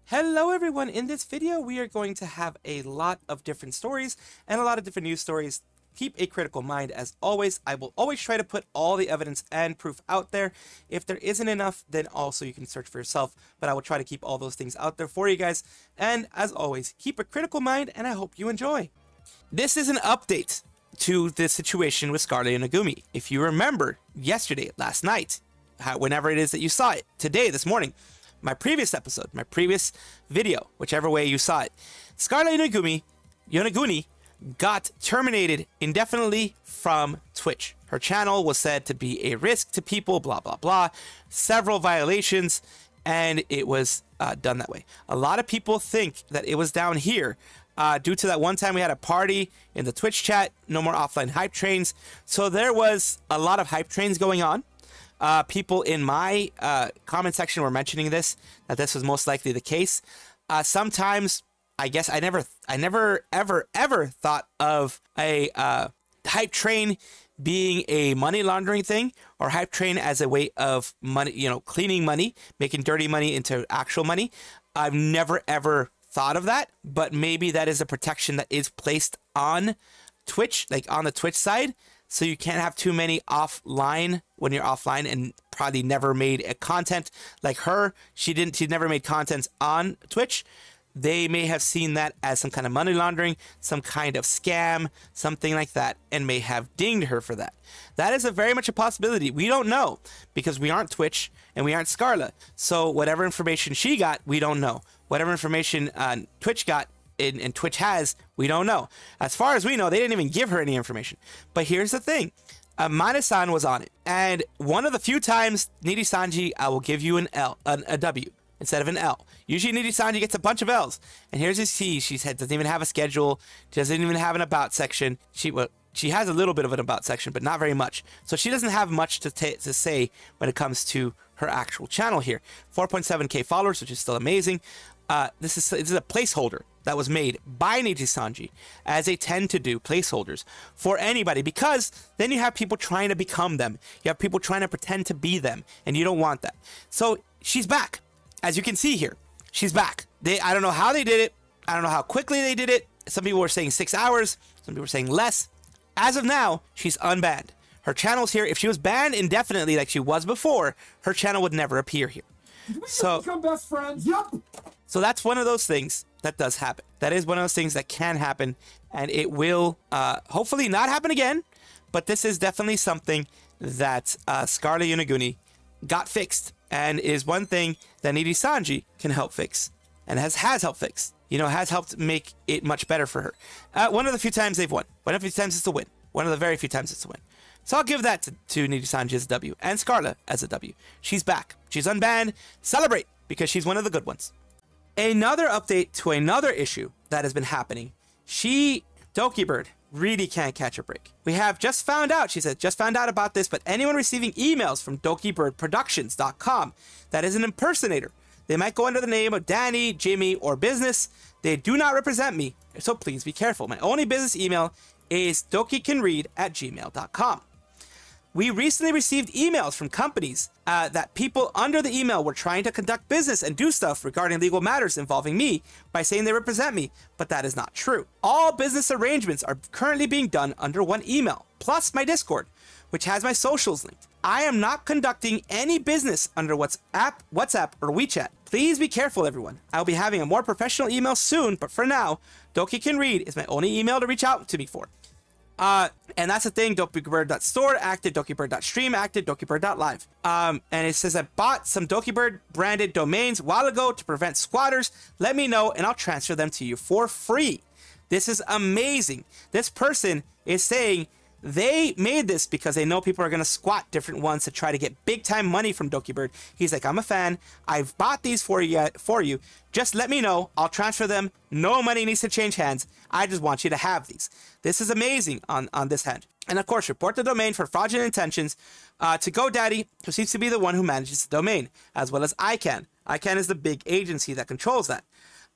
Hello everyone, in this video we are going to have a lot of different stories and a lot of different news stories. Keep a critical mind as always. I will always try to put all the evidence and proof out there. If there isn't enough, then also you can search for yourself, but I will try to keep all those things out there for you guys. And as always, keep a critical mind and I hope you enjoy. This is an update to the situation with Scarle and Yonaguni. If you remember yesterday, last night, whenever it is that you saw it, today, this morning, my previous episode, my previous video, whichever way you saw it, Scarle and Yonaguni got terminated indefinitely from Twitch. Her channel was said to be a risk to people, blah, blah, blah, several violations, and it was done that way. A lot of people think that it was down here due to that one time we had a party in the Twitch chat, no more offline hype trains. So there was a lot of hype trains going on. People in my comment section were mentioning this, that this was most likely the case. Sometimes, I guess I never ever thought of a hype train being a money laundering thing, or hype train as a way of money, you know, cleaning money, making dirty money into actual money. I've never ever thought of that, but maybe that is a protection that is placed on Twitch, like on the Twitch side. So you can't have too many offline when you're offline, and probably never made a content like her. She never made content on Twitch. They may have seen that as some kind of money laundering, some kind of scam, something like that, and may have dinged her for that. That is very much a possibility. We don't know because we aren't Twitch and we aren't Scarle. So whatever information she got, we don't know. Whatever information Twitch got, and Twitch has, we don't know. As far as we know, they didn't even give her any information. But here's the thing. Mana-san was on it. And one of the few times, Nijisanji, I will give you a W instead of an L. Usually Nijisanji gets a bunch of L's. And here's his C. She said doesn't even have a schedule. Doesn't even have an about section. She has a little bit of an about section, but not very much. So she doesn't have much to say when it comes to her actual channel here. 4.7k followers, which is still amazing. This is a placeholder that was made by Nijisanji, as they tend to do placeholders for anybody, because then you have people trying to become them. You have people trying to pretend to be them, and you don't want that. So she's back. As you can see here, she's back. I don't know how they did it. I don't know how quickly they did it. Some people were saying 6 hours. Some people were saying less. As of now, she's unbanned. Her channel's here. If she was banned indefinitely like she was before, her channel would never appear here. So become best friends. Yep. So that's one of those things that does happen. That is one of those things that can happen, and it will hopefully not happen again. But this is definitely something that Scarle Yonaguni got fixed, and is one thing that Nijisanji can help fix, and has helped fix. You know, has helped make it much better for her. One of the few times they've won. One of the few times it's a win. One of the very few times it's a win. So I'll give that to Nijisanji as a W, and Scarle as a W. She's back. She's unbanned. Celebrate, because she's one of the good ones. Another update to another issue that has been happening. Dokibird, really can't catch a break. We have just found out, she said, just found out about this, but anyone receiving emails from dokibirdproductions.com that is an impersonator. They might go under the name of Danny, Jimmy, or business. They do not represent me, so please be careful. My only business email is dokicanread@gmail.com. We recently received emails from companies that people under the email were trying to conduct business and do stuff regarding legal matters involving me by saying they represent me, but that is not true. All business arrangements are currently being done under one email, plus my Discord, which has my socials linked. I am not conducting any business under WhatsApp or WeChat. Please be careful, everyone. I'll be having a more professional email soon, but for now, Doki Can Read is my only email to reach out to me for. And that's the thing. Dokibird.store active, Dokibird.stream active, Dokibird.live. And it says I bought some Dokibird branded domains a while ago to prevent squatters. Let me know and I'll transfer them to you for free. This is amazing. This person is saying they made this because they know people are going to squat different ones to try to get big time money from Dokibird. He's like, I'm a fan. I've bought these for you. Just let me know. I'll transfer them. No money needs to change hands. I just want you to have these. This is amazing on this hand. And of course, report the domain for fraudulent intentions to GoDaddy, who seems to be the one who manages the domain, as well as ICANN. ICANN is the big agency that controls that.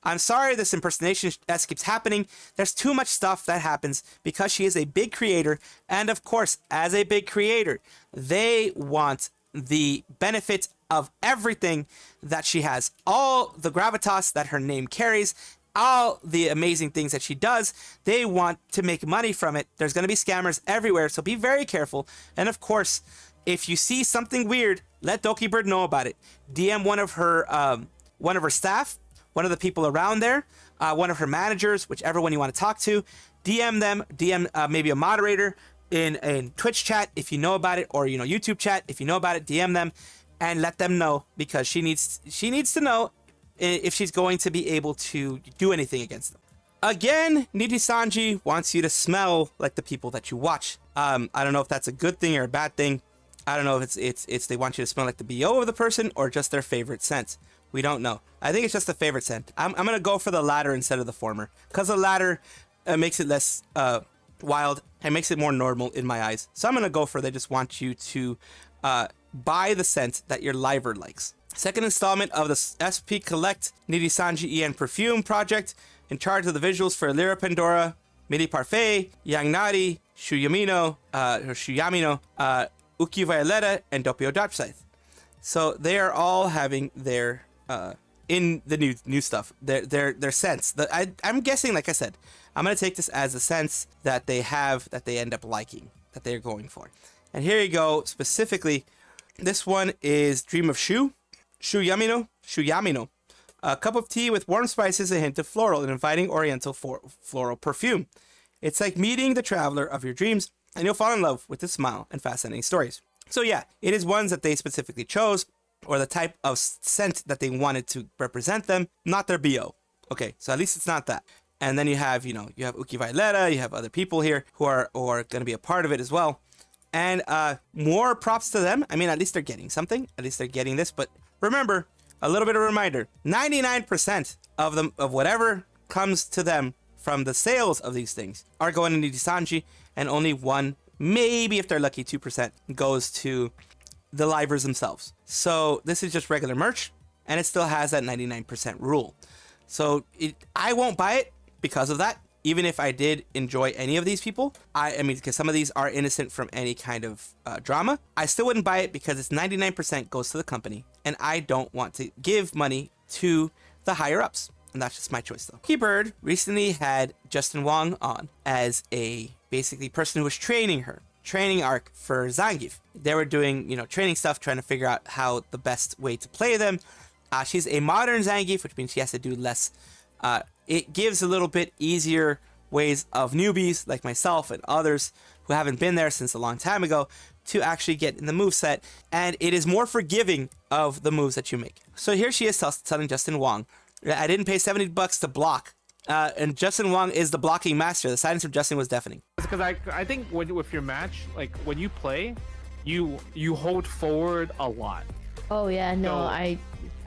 I'm sorry this impersonation keeps happening. There's too much stuff that happens because she is a big creator. And of course, as a big creator, they want the benefit of everything that she has, all the gravitas that her name carries, all the amazing things that she does. They want to make money from it. There's going to be scammers everywhere, so be very careful. And of course, if you see something weird, let Dokibird know about it. DM one of her staff, one of the people around there, one of her managers, whichever one you want to talk to. DM them, DM maybe a moderator in Twitch chat if you know about it, or YouTube chat if you know about it. DM them and let them know, because she needs to know if she's going to be able to do anything against them. Again, Nijisanji wants you to smell like the people that you watch. I don't know if that's a good thing or a bad thing. I don't know if it's they want you to smell like the BO of the person or just their favorite scent. We don't know. I think it's just the favorite scent. I'm gonna go for the latter instead of the former, because the latter makes it less wild and makes it more normal in my eyes. So I'm gonna go for they just want you to buy the scent that your liver likes. Second installment of the SP Collect Nijisanji EN Perfume project, in charge of the visuals for Lyra Pandora, Midi Parfait, Yangnari, Shuyamino, Uki Violetta, and Doppio Dodge. So they are all having their in the new stuff, their scents. I'm guessing, like I said, I'm gonna take this as a sense that they have, that they end up liking, that they're going for. And here you go. Specifically, this one is Dream of Shuyamino. A cup of tea with warm spices, a hint of floral, an inviting oriental floral perfume. It's like meeting the traveler of your dreams, and you'll fall in love with his smile and fascinating stories. So yeah, it is ones that they specifically chose, or the type of scent that they wanted to represent them, not their BO. Okay, so at least it's not that. And then you have, you have Uki Violetta, you have other people here who are going to be a part of it as well. And more props to them. I mean, at least they're getting something. At least they're getting this. But remember, a little bit of a reminder, 99% of them, of whatever comes to them from the sales of these things, are going to Nijisanji, and only 1%, maybe if they're lucky, 2% goes to the livers themselves. So this is just regular merch, and it still has that 99% rule. So I won't buy it because of that. Even if I did enjoy any of these people, I mean, because some of these are innocent from any kind of drama, I still wouldn't buy it because it's 99% goes to the company, and I don't want to give money to the higher ups. And that's just my choice, though. Dokibird recently had Justin Wong on as a basically person who was training arc for Zangief. They were doing, training stuff, trying to figure out how the best way to play them. She's a modern Zangief, which means she has to do less. It gives a little bit easier ways of newbies like myself and others who haven't been there since a long time ago to actually get in the moveset, and it is more forgiving of the moves that you make. So here she is telling Justin Wong, I didn't pay $70 to block. And Justin Wong is the blocking master. The silence from Justin was deafening. Because I think with your match, like when you play, you hold forward a lot. Oh yeah, no, so, I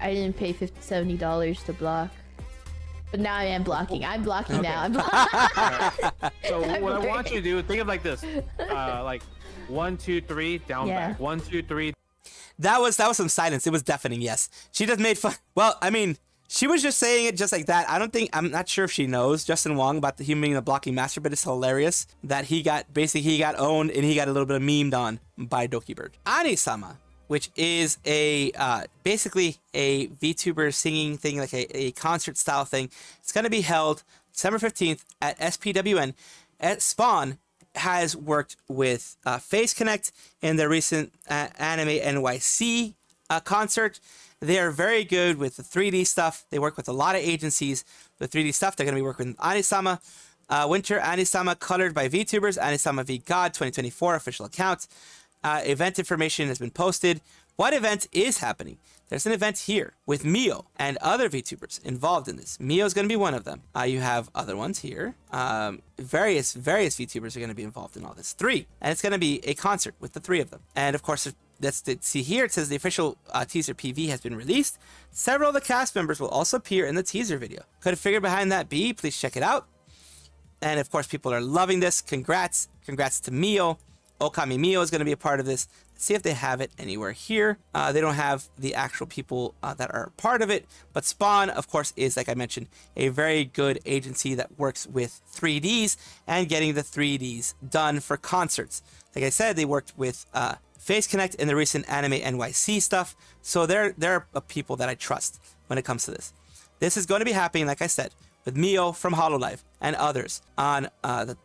didn't pay $70 to block. But now I am blocking. I'm blocking now. I'm blocking. So what I want you to do, think of like this, like 1, 2, 3, down back. 1, 2, 3. That was some silence. It was deafening. Yes, she just made fun. Well, I mean, she was just saying it just like that. I'm not sure if she knows Justin Wong about him being the blocking master, but it's hilarious that he got owned and he got a little bit of memed on by Dokibird. ANISAMA, which is basically a VTuber singing thing, like a concert style thing. It's going to be held December 15th at SPWN. Spawn has worked with Face Connect in their recent Anime NYC concert. They are very good with the 3D stuff. They work with a lot of agencies with 3D stuff. They're going to be working with ANISAMA. Winter ANISAMA colored by VTubers. ANISAMA VGod 2024 official account. Event information has been posted. What event is happening? There's an event here with Mio and other VTubers involved in this. Mio is going to be one of them. You have other ones here. Various VTubers are going to be involved in all this. 3. And it's going to be a concert with the 3 of them. And of course, see here, it says the official teaser PV has been released. Several of the cast members will also appear in the teaser video. Could a figure behind that be? Please check it out. And of course, people are loving this. Congrats to Mio. Okami Mio is going to be a part of this. Let's see if they have it anywhere here. They don't have the actual people that are part of it, but Spawn, of course, is, like I mentioned, a very good agency that works with 3Ds and getting the 3Ds done for concerts. Like I said, they worked with Face Connect in the recent Anime NYC stuff. So they're people that I trust when it comes to this. This is going to be happening, like I said, with Mio from Hololive and others on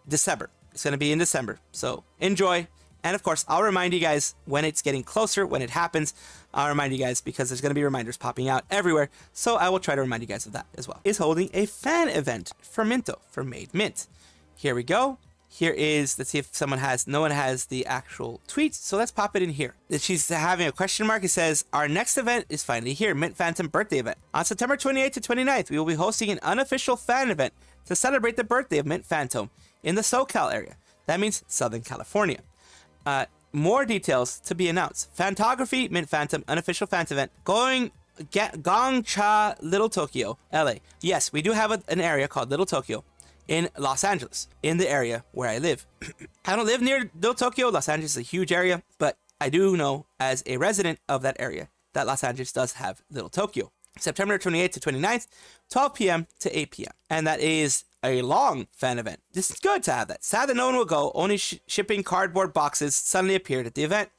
December. It's going to be in December. So enjoy. And of course, I'll remind you guys when it's getting closer, when it happens. I'll remind you guys because there's going to be reminders popping out everywhere. So I will try to remind you guys of that as well. Is holding a fan event for Minto, for Maid Mint. Here we go. Here is, let's see if no one has the actual tweet. So let's pop it in here. She's having a question mark. It says, our next event is finally here. Mint Phantom birthday event. On September 28th to 29th, we will be hosting an unofficial fan event to celebrate the birthday of Mint Phantom in the SoCal area. That means Southern California. More details to be announced. Phantography, Mint Phantom, unofficial fan event. Gongcha, Little Tokyo, LA. Yes, we do have an area called Little Tokyo in Los Angeles, in the area where I live. I don't live near Little Tokyo. Los Angeles is a huge area, but I do know as a resident of that area that Los Angeles does have Little Tokyo. September 28th to 29th, 12 p.m. to 8 p.m. And that is a long fan event. This is good to have that. Sad that no one will go. Only shipping cardboard boxes suddenly appeared at the event.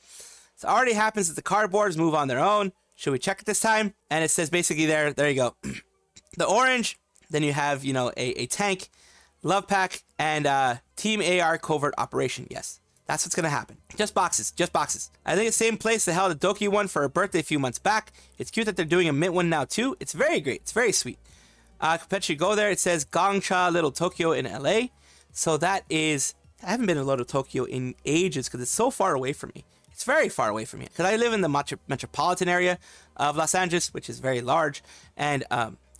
So it already happens that the cardboards move on their own. Should we check it this time? And it says basically there you go. The orange, then you have, you know, a tank, love pack, and Team AR covert operation. Yes, that's what's going to happen. Just boxes, just boxes. I think it's the same place that held a Doki one for her birthday a few months back. It's cute that they're doing a Mint one now too. It's very great. It's very sweet. Pet should go there. It says Gongcha Little Tokyo in LA. So that is, I haven't been to Little Tokyo in ages because it's so far away from me. It's very far away from me because I live in the metropolitan area of Los Angeles, which is very large. And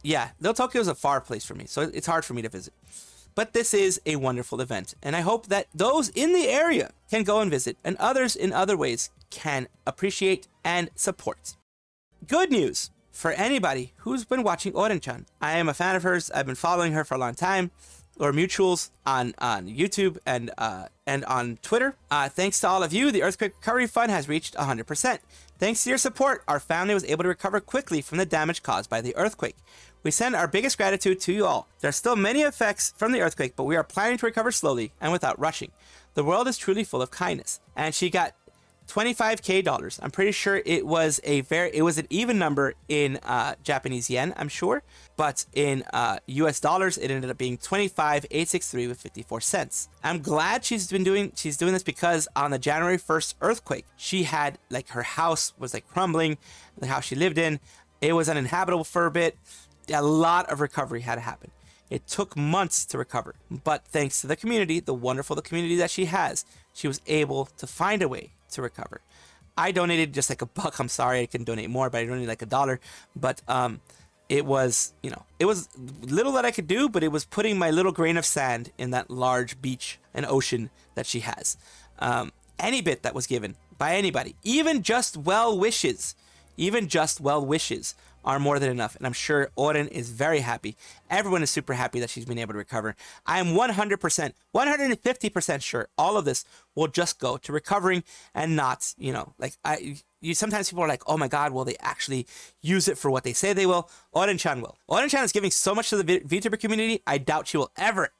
yeah, Little Tokyo is a far place for me. So it's hard for me to visit. But this is a wonderful event. And I hope that those in the area can go and visit and others in other ways can appreciate and support. Good news for anybody who's been watching Oren Chan. I am a fan of hers. I've been following her for a long time. Or mutuals on YouTube and on Twitter. Thanks to all of you, the Earthquake Recovery Fund has reached 100%. Thanks to your support, our family was able to recover quickly from the damage caused by the earthquake. We send our biggest gratitude to you all. There are still many effects from the earthquake, but we are planning to recover slowly and without rushing. The world is truly full of kindness. And she got $25K. I'm pretty sure it was an even number in Japanese yen, I'm sure, but in US dollars it ended up being 25,863 with 54 cents. I'm glad she's doing this because on the January 1st earthquake, she had, like, her house was like crumbling, the house she lived in, it was uninhabitable for a bit. A lot of recovery had to happen. It took months to recover, but thanks to the community, the community that she has, she was able to find a way to recover. I donated just like $1. I'm sorry I couldn't donate more, but I donated like $1. But it was, you know, it was little that I could do, but it was putting my little grain of sand in that large beach and ocean that she has. Any bit that was given by anybody, even just well wishes, are more than enough. And I'm sure Oren is very happy. Everyone is super happy that she's been able to recover. I am 100%, 150% sure all of this will just go to recovering and not, you know, like sometimes people are like, oh my God, will they actually use it for what they say they will? Oren Chan will. Oren Chan is giving so much to the VTuber community. I doubt she will ever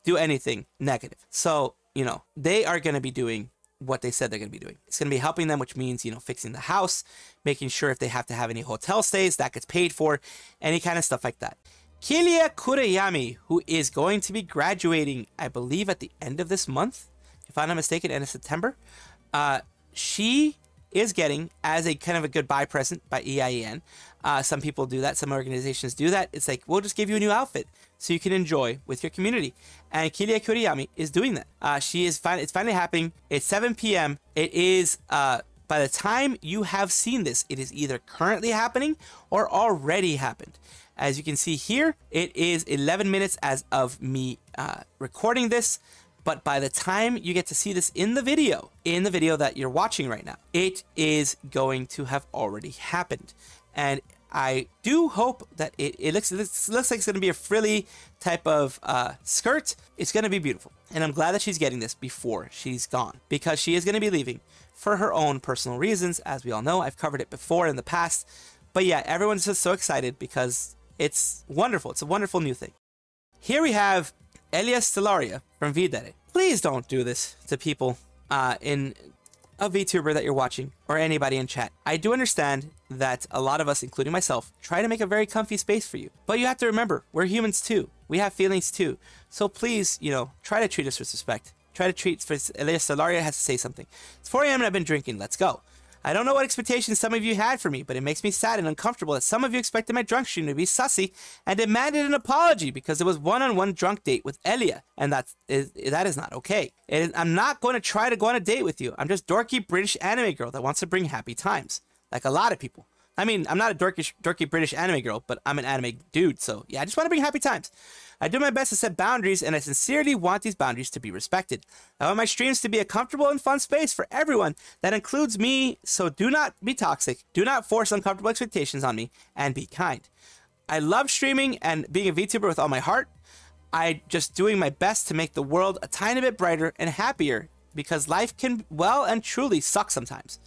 do anything negative. So, you know, they are going to be doing what they said they're going to be doing. It's going to be helping them, which means, you know, fixing the house, making sure if they have to have any hotel stays, that gets paid for, any kind of stuff like that. Kilia Kurayami, who is going to be graduating, I believe, at the end of this month, if I'm not mistaken, end of September. She is getting, as a kind of a goodbye present by EIN. Some people do that. Some organizations do that. It's like, we'll just give you a new outfit so you can enjoy with your community. And Kilia Kurayami is doing that. It's finally happening. It's 7 p.m. It is, by the time you have seen this, it is either currently happening or already happened. As you can see here, it is 11 minutes as of me recording this. But by the time you get to see this in the video that you're watching right now, it is going to have already happened. And I do hope that it looks like it's going to be a frilly type of skirt. It's going to be beautiful. And I'm glad that she's getting this before she's gone, because she is going to be leaving for her own personal reasons. As we all know, I've covered it before in the past. But yeah, everyone's just so excited because it's wonderful. It's a wonderful new thing. Here we have Elia from VVtuber. Please don't do this to people in a VTuber that you're watching, or anybody in chat, I do understand that a lot of us, including myself, try to make a very comfy space for you. But you have to remember, we're humans too. We have feelings too. So please, you know, try to treat us with respect. Try to treat... Elia Solaria has to say something. It's 4 a.m. and I've been drinking. Let's go. I don't know what expectations some of you had for me, but it makes me sad and uncomfortable that some of you expected my drunk stream to be sussy and demanded an apology because it was one-on-one drunk date with Elia, and that is not okay. I'm not going to try to go on a date with you. I'm just dorky British anime girl that wants to bring happy times, like a lot of people. I mean, I'm not a dorky British anime girl, but I'm an anime dude, so yeah, I just want to bring happy times. I do my best to set boundaries, and I sincerely want these boundaries to be respected. I want my streams to be a comfortable and fun space for everyone. That includes me, so do not be toxic, do not force uncomfortable expectations on me, and be kind. I love streaming and being a VTuber with all my heart. I just doing my best to make the world a tiny bit brighter and happier, because life can well and truly suck sometimes.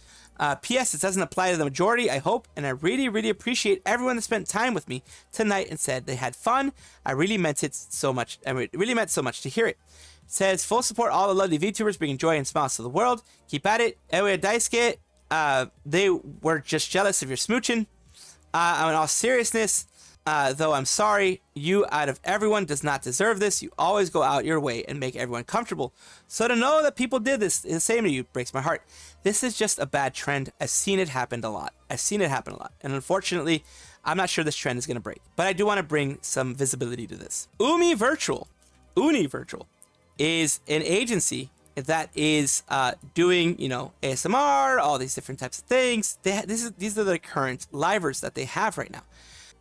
P.S. It doesn't apply to the majority, I hope, and I really, really appreciate everyone that spent time with me tonight and said they had fun. I really meant it so much, and it really meant so much to hear it. It says, full support all the lovely VTubers bringing joy and smiles to the world. Keep at it. Ewe Daisuke, they were just jealous of your smooching. In all seriousness, though I'm sorry, you out of everyone does not deserve this. You always go out your way and make everyone comfortable. So to know that people did this the same to you breaks my heart. This is just a bad trend. I've seen it happen a lot. And unfortunately, I'm not sure this trend is going to break. But I do want to bring some visibility to this. UniVirtual is an agency that is doing, you know, ASMR, all these different types of things. These are the current livers that they have right now.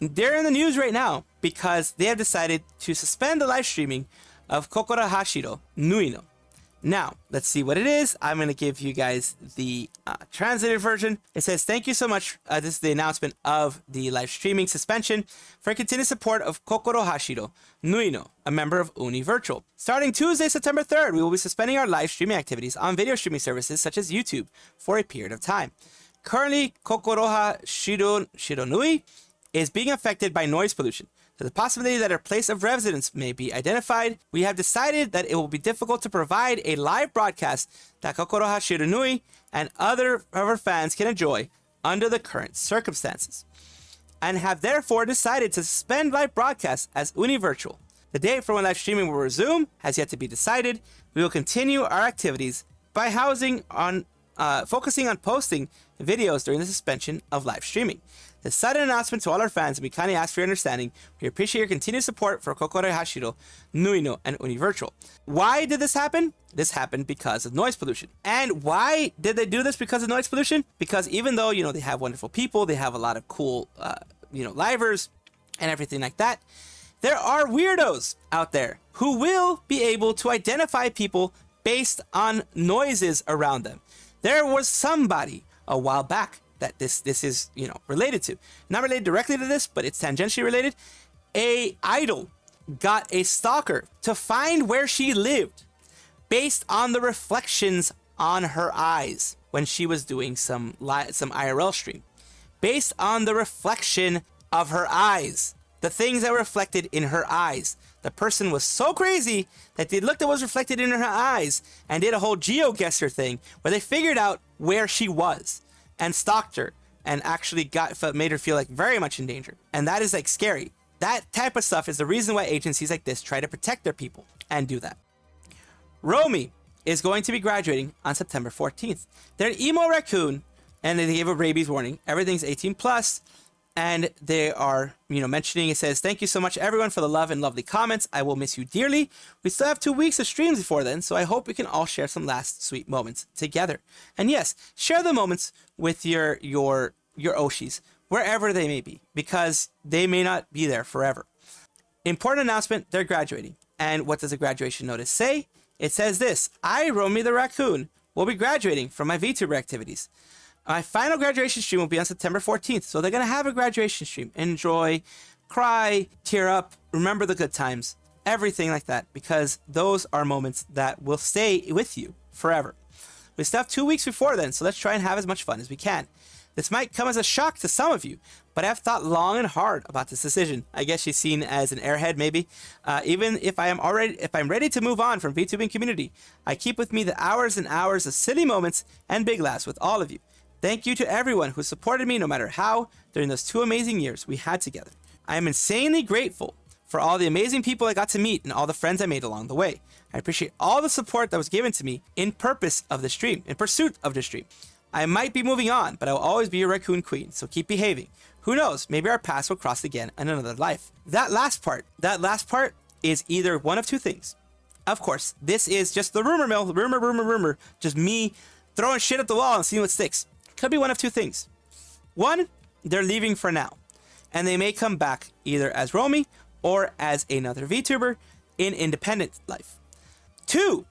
They're in the news right now because they have decided to suspend the live streaming of Kokoro Hashiro Nuino. Now, let's see what it is. I'm going to give you guys the translated version. It says, thank you so much. This is the announcement of the live streaming suspension for continued support of Kokoro Hashiro Nuino, a member of UniVirtual. Starting Tuesday, September 3rd, we will be suspending our live streaming activities on video streaming services such as YouTube for a period of time. Currently, Kokoro Hashiro Nui is being affected by noise pollution. So the possibility that her place of residence may be identified, we have decided that it will be difficult to provide a live broadcast that Kokoro Hashiro Nui and other of her fans can enjoy under the current circumstances, and have therefore decided to suspend live broadcasts as UniVirtual. The date for when live streaming will resume has yet to be decided. We will continue our activities by focusing on posting videos during the suspension of live streaming. The sudden announcement to all our fans, and we kindly ask for your understanding. We appreciate your continued support for Kokoro Hashiro, Nuino, and UniVirtual. Why did this happen? This happened because of noise pollution. And why did they do this because of noise pollution? Because even though, you know, they have wonderful people, they have a lot of cool, you know, livers and everything like that, there are weirdos out there who will be able to identify people based on noises around them. There was somebody a while back that this is, you know, related to. Not related directly to this, but it's tangentially related. A idol got a stalker to find where she lived based on the reflections on her eyes when she was doing some IRL stream. Based on the reflection of her eyes. The things that were reflected in her eyes. The person was so crazy that they looked at what was reflected in her eyes and did a whole GeoGuessr thing where they figured out where she was and stalked her and actually made her feel like very much in danger. And that is like scary. That type of stuff is the reason why agencies like this try to protect their people and do that. Romi is going to be graduating on September 14th. They're an emo raccoon and they gave a rabies warning. Everything's 18 plus. And they are, you know, mentioning, it says, thank you so much, everyone, for the love and lovely comments. I will miss you dearly. We still have 2 weeks of streams before then, so I hope we can all share some last sweet moments together. And yes, share the moments with your Oshis, wherever they may be, because they may not be there forever. Important announcement, they're graduating. And what does a graduation notice say? It says this: I, Romi the Raccoon, will be graduating from my VTuber activities. My final graduation stream will be on September 14th, so they're going to have a graduation stream. Enjoy, cry, tear up, remember the good times, everything like that, because those are moments that will stay with you forever. We still have 2 weeks before then, so let's try and have as much fun as we can. This might come as a shock to some of you, but I've thought long and hard about this decision. I guess she's seen as an airhead, maybe. Even if I'm ready to move on from VTubing community, I keep with me the hours and hours of silly moments and big laughs with all of you. Thank you to everyone who supported me no matter how during those 2 amazing years we had together. I am insanely grateful for all the amazing people I got to meet and all the friends I made along the way. I appreciate all the support that was given to me in pursuit of the stream. I might be moving on, but I will always be your raccoon queen, so keep behaving. Who knows, maybe our paths will cross again in another life. That last part is either one of two things. Of course, this is just the rumor mill, rumor, just me throwing shit at the wall and seeing what sticks. Could be one of two things. One, they're leaving for now, and they may come back either as Romi or as another VTuber in independent life. Two,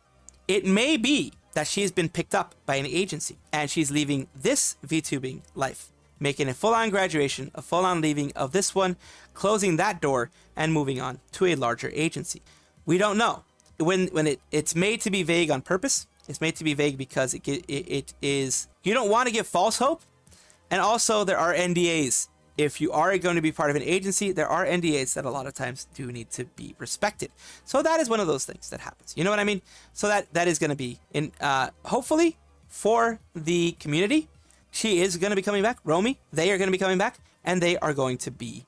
it may be that she's been picked up by an agency and she's leaving this VTubing life, making a full-on graduation, a full-on leaving of this one, closing that door and moving on to a larger agency. We don't know. When it's made to be vague on purpose, it's made to be vague because it is, you don't want to give false hope. And also there are NDAs. If you are going to be part of an agency, there are NDAs that a lot of times do need to be respected. So that is one of those things that happens. You know what I mean? So that is going to be in, hopefully for the community, she is going to be coming back. Romi, they are going to be coming back, and they are going to be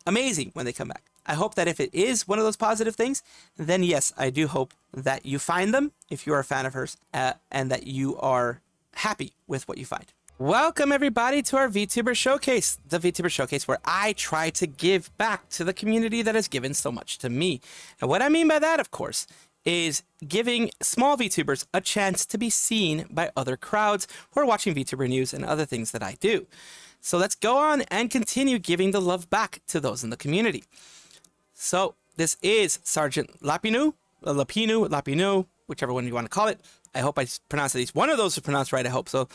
amazing when they come back. I hope that if it is one of those positive things, then yes, I do hope that you find them if you are a fan of hers, and that you are happy with what you find. Welcome everybody to our VTuber Showcase, the VTuber Showcase where I try to give back to the community that has given so much to me. And what I mean by that, of course, is giving small VTubers a chance to be seen by other crowds who are watching VTuber news and other things that I do. So let's go on and continue giving the love back to those in the community. So this is Sergeant Lapinou, Lapinou, whichever one you want to call it. I hope I pronounced at least one of those is pronounced right, I hope so.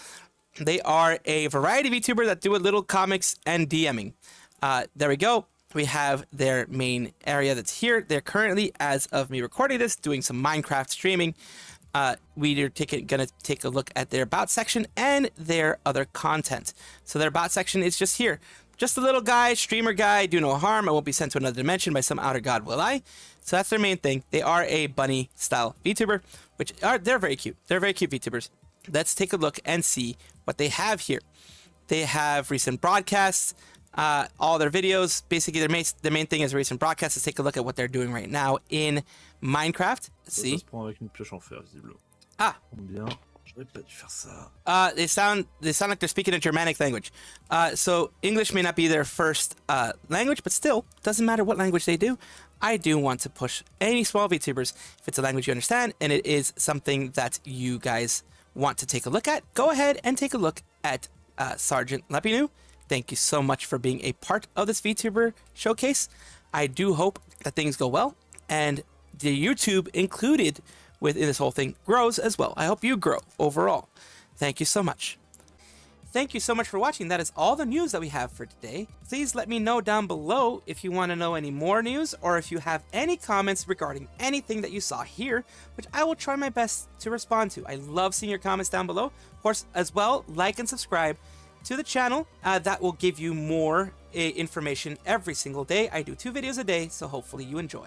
They are a variety VTuber that do a little comics and DMing. There we go. We have their main area that's here. They're currently, as of me recording this, doing some Minecraft streaming. We are going to take a look at their about section and their other content. So their about section is just here. Just a little guy, streamer guy, do no harm. I won't be sent to another dimension by some outer god, will I? So that's their main thing. They are a bunny style VTuber, they're very cute. They're very cute VTubers. Let's take a look and see what they have here. They have recent broadcasts, all their videos. Basically, their main thing is recent broadcasts. Let's take a look at what they're doing right now in Minecraft. Let's see. Ah. They sound like they're speaking a Germanic language. So English may not be their first language, but still, doesn't matter what language they do. I do want to push any small VTubers if it's a language you understand and it is something that you guys want to take a look at. Go ahead and take a look at Sergeant Lapinou. Thank you so much for being a part of this VTuber showcase. I do hope that things go well and the YouTube included within this whole thing grows as well. I hope you grow overall. Thank you so much. Thank you so much for watching. That is all the news that we have for today. Please let me know down below if you want to know any more news or if you have any comments regarding anything that you saw here, which I will try my best to respond to. I love seeing your comments down below. Of course, as well, like and subscribe to the channel. That will give you more information every single day. I do 2 videos a day, so hopefully you enjoy.